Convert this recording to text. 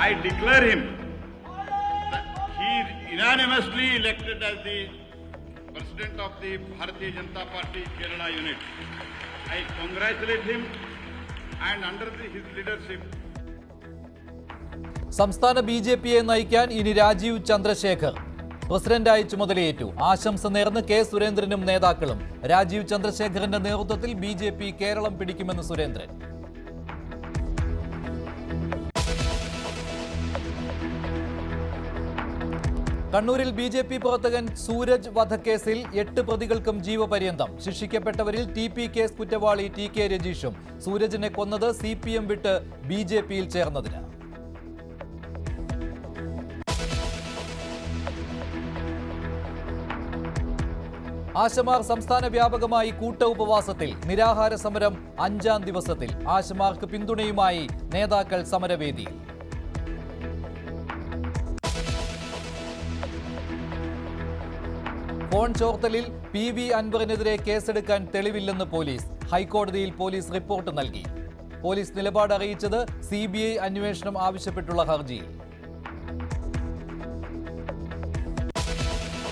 I declare him he is unanimously elected as the President of the Bharatiya Janata Party Kerala unit. I congratulate him and under his leadership. സംസ്ഥാന ബി.ജെ.പിയെ നയിക്കാൻ ഇനി രാജീവ് ചന്ദ്രശേഖർ പ്രസിഡന്റായി ചുമതലയേറ്റു. ആശംസ നേർന്ന് K സുരേന്ദ്രനും നേതാക്കളും. രാജീവ് ചന്ദ്രശേഖറിന്റെ നേതൃത്വത്തിൽ ബി.ജെ.പി കേരളം പിടിക്കുമെന്ന് സുരേന്ദ്രൻ. കണ്ണൂരിൽ ബി.ജെ.പി പ്രവർത്തകൻ സൂരജ് വധക്കേസിൽ 8 പ്രതികൾക്കും ജീവപര്യന്തം. ശിക്ഷിക്കപ്പെട്ടവരിൽ ടി.പി കേസ് കുറ്റവാളി ടി.കെ. രജീഷും. സൂരജിനെ കൊന്നത് CPM വിട്ട് ബി.ജെ.പിയിൽ ചേർന്നതിന്. ആശമാർ സംസ്ഥാന വ്യാപകമായി കൂട്ട ഉപവാസത്തിൽ. നിരാഹാര സമരം 5ാം ദിവസത്തിൽ. ആശമാർക്ക് പിന്തുണയുമായി നേതാക്കൾ സമരവേദിയിൽ. ഫോൺ ചോർത്തലിൽ PV അൻവറിനെതിരെ കേസെടുക്കാൻ തെളിവില്ലെന്ന് പോലീസ്. ഹൈക്കോടതിയിൽ പോലീസ് റിപ്പോർട്ട് നൽകി. പോലീസ് നിലപാട് അറിയിച്ചത് CBI അന്വേഷണം ആവശ്യപ്പെട്ടുള്ള ഹർജിയിൽ.